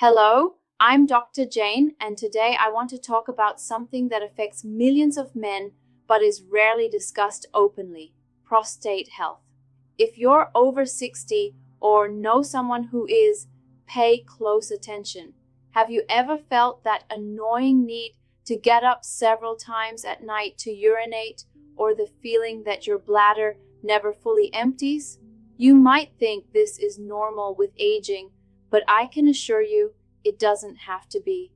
Hello, I'm Dr. Jane, and today I want to talk about something that affects millions of men but is rarely discussed openly: prostate health. If you're over 60 or know someone who is, pay close attention. Have you ever felt that annoying need to get up several times at night to urinate, or the feeling that your bladder never fully empties? You might think this is normal with aging, but I can assure you it doesn't have to be.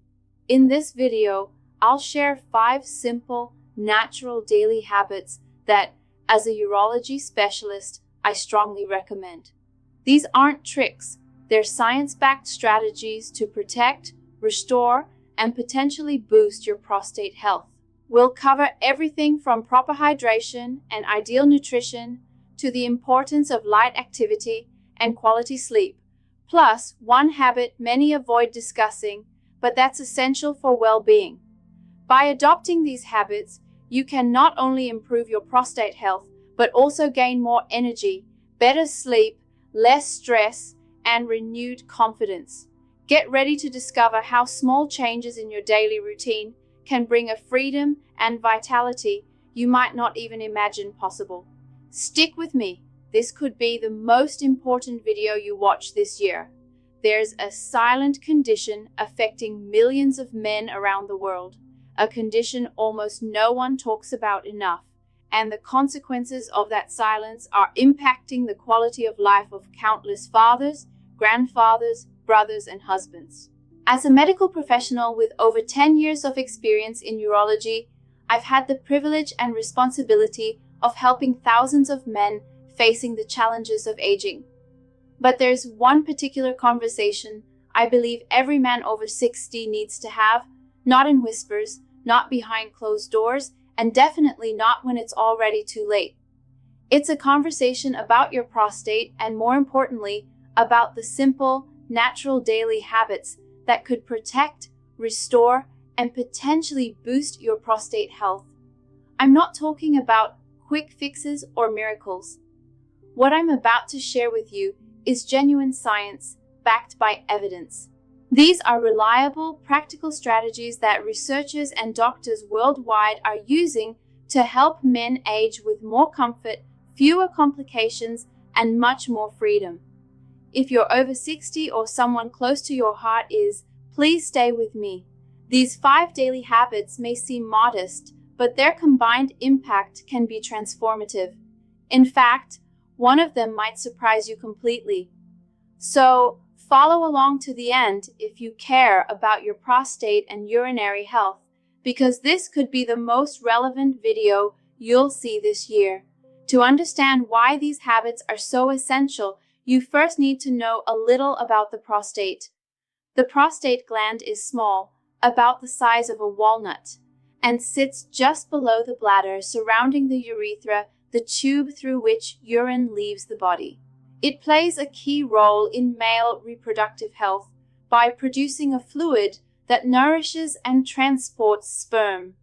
In this video, I'll share 5 simple, natural daily habits that, as a urology specialist, I strongly recommend. These aren't tricks, they're science-backed strategies to protect, restore, and potentially boost your prostate health. We'll cover everything from proper hydration and ideal nutrition to the importance of light activity and quality sleep. Plus, one habit many avoid discussing, but that's essential for well-being. By adopting these habits, you can not only improve your prostate health, but also gain more energy, better sleep, less stress, and renewed confidence. Get ready to discover how small changes in your daily routine can bring a freedom and vitality you might not even imagine possible. Stick with me. This could be the most important video you watch this year. There's a silent condition affecting millions of men around the world, a condition almost no one talks about enough, and the consequences of that silence are impacting the quality of life of countless fathers, grandfathers, brothers, and husbands. As a medical professional with over 10 years of experience in urology, I've had the privilege and responsibility of helping thousands of men facing the challenges of aging. But there's one particular conversation I believe every man over 60 needs to have, not in whispers, not behind closed doors, and definitely not when it's already too late. It's a conversation about your prostate and, more importantly, about the simple, natural daily habits that could protect, restore, and potentially boost your prostate health. I'm not talking about quick fixes or miracles. What I'm about to share with you is genuine science backed by evidence. These are reliable, practical strategies that researchers and doctors worldwide are using to help men age with more comfort, fewer complications, and much more freedom. If you're over 60 or someone close to your heart is, please stay with me. These 5 daily habits may seem modest, but their combined impact can be transformative. In fact, one of them might surprise you completely. So, follow along to the end if you care about your prostate and urinary health, because this could be the most relevant video you'll see this year. To understand why these habits are so essential, you first need to know a little about the prostate. The prostate gland is small, about the size of a walnut, and sits just below the bladder, surrounding the urethra, the tube through which urine leaves the body. It plays a key role in male reproductive health by producing a fluid that nourishes and transports sperm.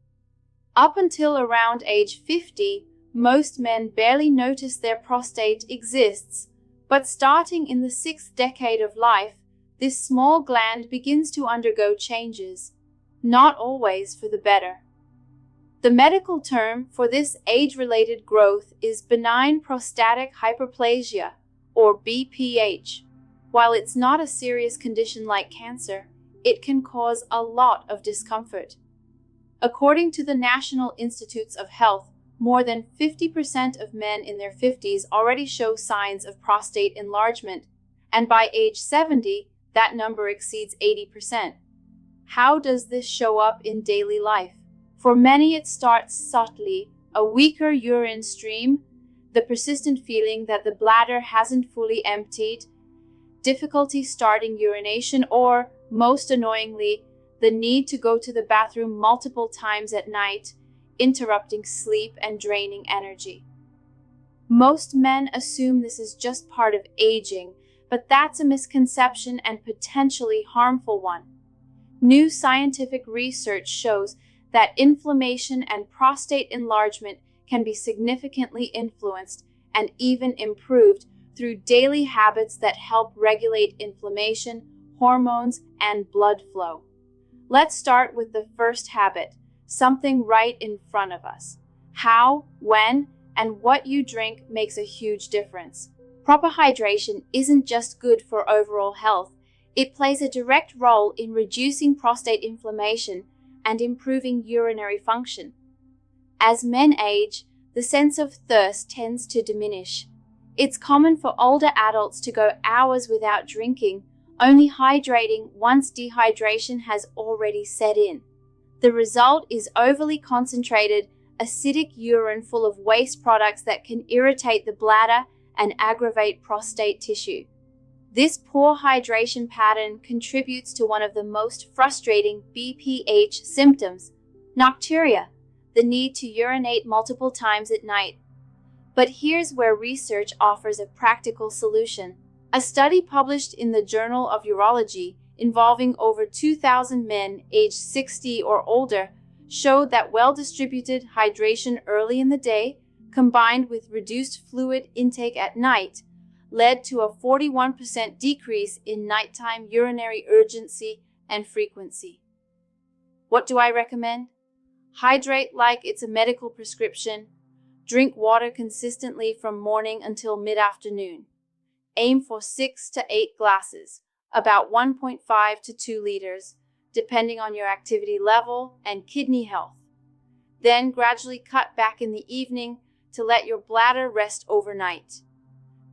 Up until around age 50, most men barely notice their prostate exists, but starting in the 6th decade of life, this small gland begins to undergo changes, not always for the better. The medical term for this age-related growth is benign prostatic hyperplasia, or BPH. While it's not a serious condition like cancer, it can cause a lot of discomfort. According to the National Institutes of Health, more than 50% of men in their 50s already show signs of prostate enlargement, and by age 70, that number exceeds 80%. How does this show up in daily life? For many, it starts subtly: a weaker urine stream, the persistent feeling that the bladder hasn't fully emptied, difficulty starting urination, or, most annoyingly, the need to go to the bathroom multiple times at night, interrupting sleep and draining energy. Most men assume this is just part of aging, but that's a misconception and potentially harmful one. New scientific research shows that inflammation and prostate enlargement can be significantly influenced and even improved through daily habits that help regulate inflammation, hormones, and blood flow. Let's start with the first habit, something right in front of us. How, when, and what you drink makes a huge difference. Proper hydration isn't just good for overall health, it plays a direct role in reducing prostate inflammation and improving urinary function. As men age, the sense of thirst tends to diminish. It's common for older adults to go hours without drinking, only hydrating once dehydration has already set in. The result is overly concentrated, acidic urine full of waste products that can irritate the bladder and aggravate prostate tissue. This poor hydration pattern contributes to one of the most frustrating BPH symptoms, nocturia, the need to urinate multiple times at night. But here's where research offers a practical solution. A study published in the Journal of Urology involving over 2,000 men aged 60 or older showed that well-distributed hydration early in the day, combined with reduced fluid intake at night, led to a 41% decrease in nighttime urinary urgency and frequency. What do I recommend? Hydrate like it's a medical prescription. Drink water consistently from morning until mid-afternoon. Aim for 6 to 8 glasses, about 1.5 to 2 liters, depending on your activity level and kidney health. Then gradually cut back in the evening to let your bladder rest overnight.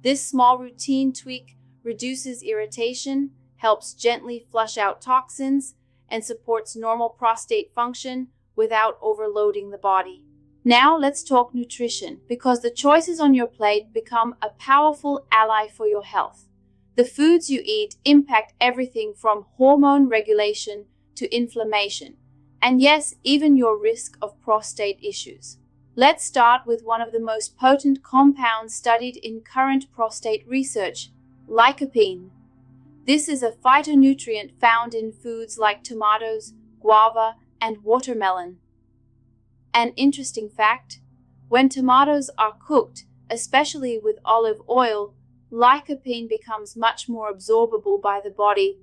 This small routine tweak reduces irritation, helps gently flush out toxins, and supports normal prostate function without overloading the body. Now let's talk nutrition, because the choices on your plate become a powerful ally for your health. The foods you eat impact everything from hormone regulation to inflammation, and yes, even your risk of prostate issues. Let's start with one of the most potent compounds studied in current prostate research, lycopene. This is a phytonutrient found in foods like tomatoes, guava, and watermelon. An interesting fact, when tomatoes are cooked, especially with olive oil, lycopene becomes much more absorbable by the body.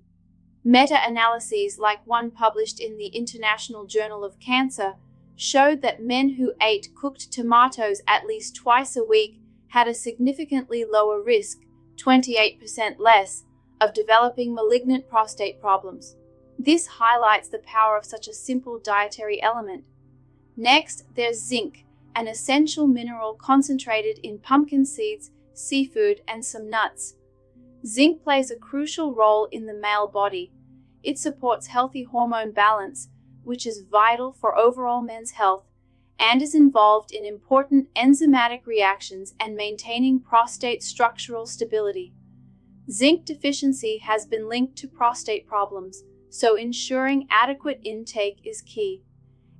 Meta-analyses like one published in the International Journal of Cancer showed that men who ate cooked tomatoes at least twice a week had a significantly lower risk, 28% less, of developing malignant prostate problems. This highlights the power of such a simple dietary element. Next, there's zinc, an essential mineral concentrated in pumpkin seeds, seafood, and some nuts. Zinc plays a crucial role in the male body. It supports healthy hormone balance, which is vital for overall men's health, and is involved in important enzymatic reactions and maintaining prostate structural stability. Zinc deficiency has been linked to prostate problems, so ensuring adequate intake is key.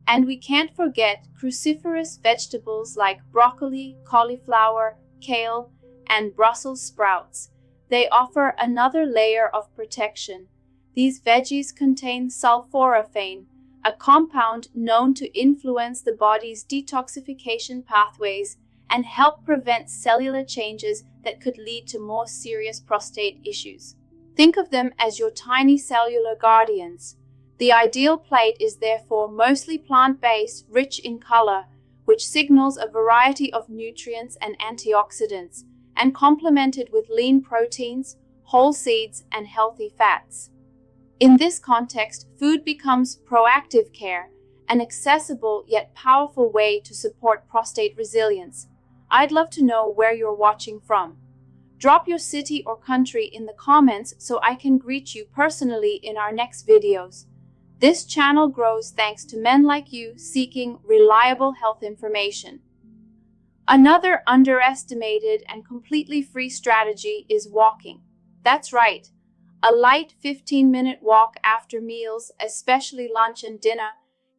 And we can't forget cruciferous vegetables like broccoli, cauliflower, kale, and Brussels sprouts. They offer another layer of protection. These veggies contain sulforaphane, a compound known to influence the body's detoxification pathways and help prevent cellular changes that could lead to more serious prostate issues. Think of them as your tiny cellular guardians. The ideal plate is therefore mostly plant-based, rich in color, which signals a variety of nutrients and antioxidants, and complemented with lean proteins, whole seeds, and healthy fats. In this context, food becomes proactive care, an accessible yet powerful way to support prostate resilience. I'd love to know where you're watching from. Drop your city or country in the comments so I can greet you personally in our next videos. This channel grows thanks to men like you seeking reliable health information. Another underestimated and completely free strategy is walking. That's right. A light 15-minute walk after meals, especially lunch and dinner,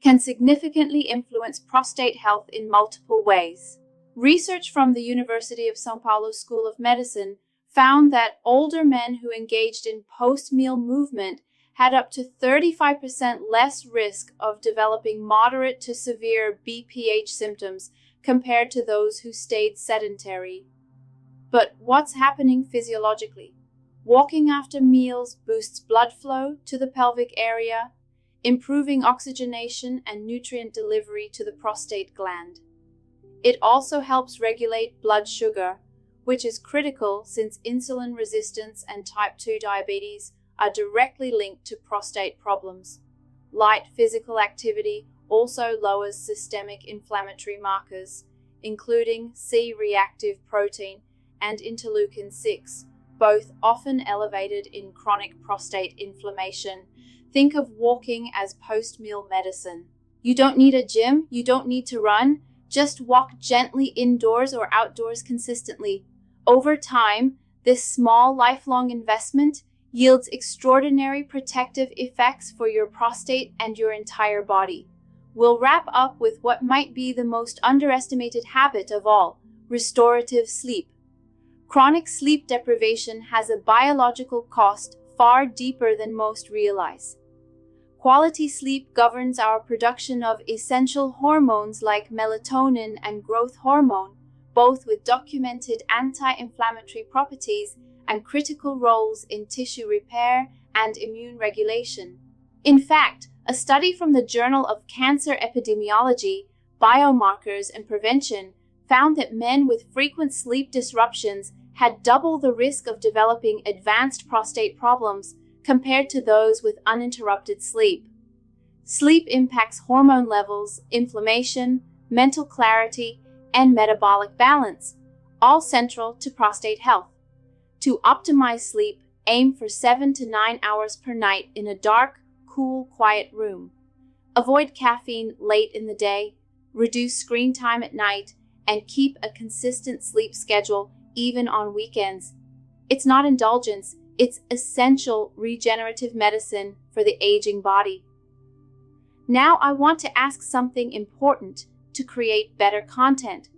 can significantly influence prostate health in multiple ways. Research from the University of São Paulo School of Medicine found that older men who engaged in post-meal movement had up to 35% less risk of developing moderate to severe BPH symptoms compared to those who stayed sedentary. But what's happening physiologically? Walking after meals boosts blood flow to the pelvic area, improving oxygenation and nutrient delivery to the prostate gland. It also helps regulate blood sugar, which is critical since insulin resistance and type 2 diabetes are directly linked to prostate problems. Light physical activity also lowers systemic inflammatory markers, including C-reactive protein and interleukin-6, both often elevated in chronic prostate inflammation. Think of walking as post-meal medicine. You don't need a gym, you don't need to run, just walk gently indoors or outdoors consistently. Over time, this small lifelong investment yields extraordinary protective effects for your prostate and your entire body. We'll wrap up with what might be the most underestimated habit of all: restorative sleep. Chronic sleep deprivation has a biological cost far deeper than most realize. Quality sleep governs our production of essential hormones like melatonin and growth hormone, both with documented anti-inflammatory properties and critical roles in tissue repair and immune regulation. In fact, a study from the Journal of Cancer Epidemiology, Biomarkers and Prevention found that men with frequent sleep disruptions had double the risk of developing advanced prostate problems compared to those with uninterrupted sleep. Sleep impacts hormone levels, inflammation, mental clarity, and metabolic balance, all central to prostate health. To optimize sleep, aim for 7 to 9 hours per night in a dark, cool, quiet room. Avoid caffeine late in the day, reduce screen time at night, and keep a consistent sleep schedule even on weekends. It's not indulgence, it's essential regenerative medicine for the aging body. Now I want to ask something important to create better content.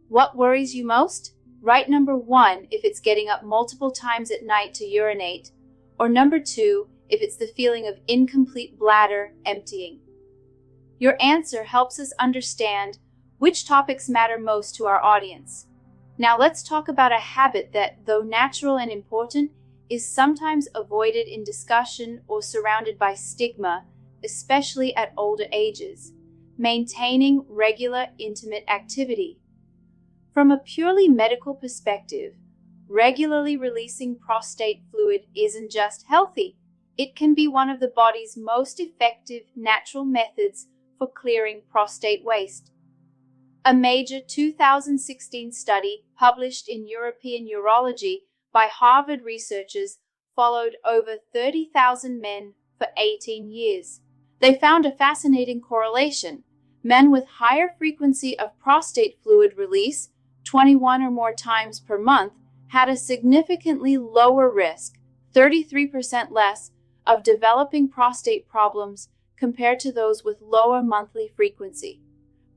What worries you most? Write number 1 if it's getting up multiple times at night to urinate, or number 2 if it's the feeling of incomplete bladder emptying. Your answer helps us understand which topics matter most to our audience. Now let's talk about a habit that, though natural and important, is sometimes avoided in discussion or surrounded by stigma, especially at older ages: maintaining regular intimate activity. From a purely medical perspective, regularly releasing prostate fluid isn't just healthy, it can be one of the body's most effective natural methods for clearing prostate waste. A major 2016 study published in European Urology by Harvard researchers followed over 30,000 men for 18 years. They found a fascinating correlation. Men with higher frequency of prostate fluid release, 21 or more times per month, had a significantly lower risk, 33% less, of developing prostate problems compared to those with lower monthly frequency.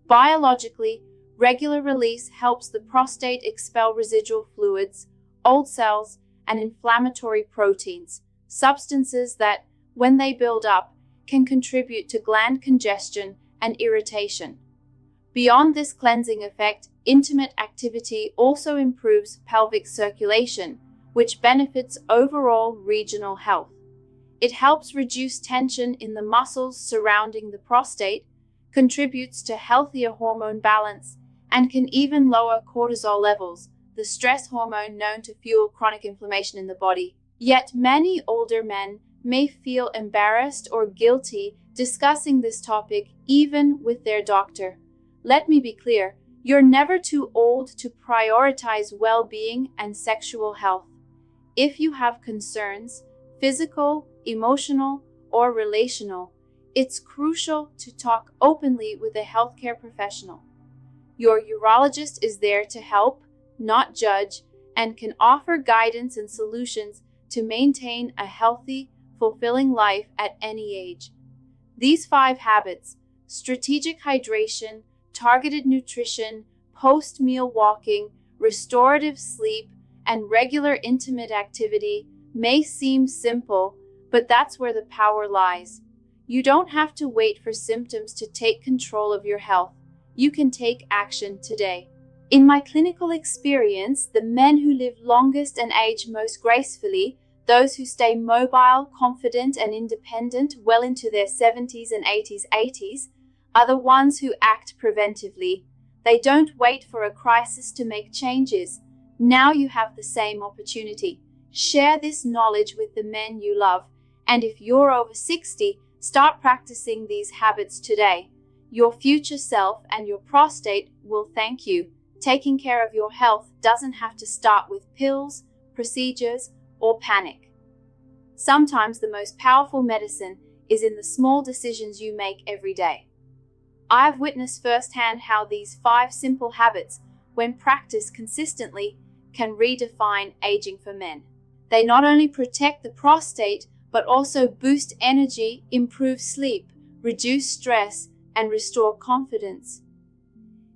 Biologically, regular release helps the prostate expel residual fluids, old cells, and inflammatory proteins, substances that, when they build up, can contribute to gland congestion and irritation. Beyond this cleansing effect, intimate activity also improves pelvic circulation, which benefits overall regional health. It helps reduce tension in the muscles surrounding the prostate, contributes to healthier hormone balance, and can even lower cortisol levels, the stress hormone known to fuel chronic inflammation in the body. Yet many older men may feel embarrassed or guilty discussing this topic even with their doctor. Let me be clear, you're never too old to prioritize well-being and sexual health. If you have concerns, physical, emotional, or relational, it's crucial to talk openly with a healthcare professional. Your urologist is there to help, not judge, and can offer guidance and solutions to maintain a healthy, fulfilling life at any age. These 5 habits: strategic hydration, targeted nutrition, post-meal walking, restorative sleep, and regular intimate activity, may seem simple, but that's where the power lies. You don't have to wait for symptoms to take control of your health. You can take action today. In my clinical experience, the men who live longest and age most gracefully, Those who stay mobile, confident, and independent well into their 70s and 80s are the ones who act preventively. They don't wait for a crisis to make changes. Now you have the same opportunity. Share this knowledge with the men you love, and if you're over 60, start practicing these habits today. Your future self and your prostate will thank you. Taking care of your health doesn't have to start with pills, procedures, or panic. Sometimes the most powerful medicine is in the small decisions you make every day. I've witnessed firsthand how these 5 simple habits, when practiced consistently, can redefine aging for men. They not only protect the prostate, but also boost energy, improve sleep, reduce stress, and restore confidence.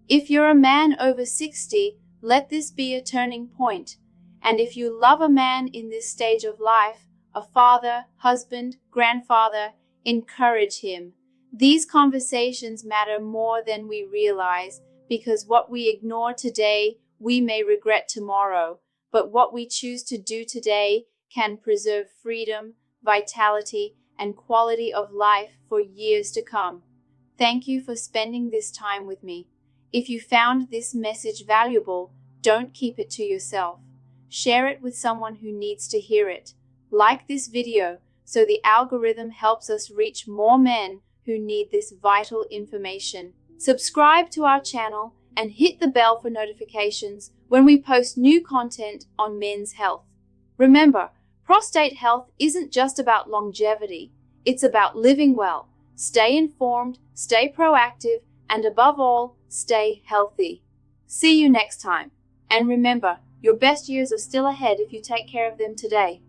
If you're a man over 60, let this be a turning point. And if you love a man in this stage of life, a father, husband, grandfather, encourage him. These conversations matter more than we realize, because what we ignore today, we may regret tomorrow. But what we choose to do today can preserve freedom, vitality, and quality of life for years to come. Thank you for spending this time with me. If you found this message valuable, don't keep it to yourself. Share it with someone who needs to hear it. Like this video so the algorithm helps us reach more men who need this vital information. Subscribe to our channel and hit the bell for notifications when we post new content on men's health. Remember, prostate health isn't just about longevity, it's about living well. Stay informed, stay proactive, and above all, stay healthy. See you next time. And remember, your best years are still ahead if you take care of them today.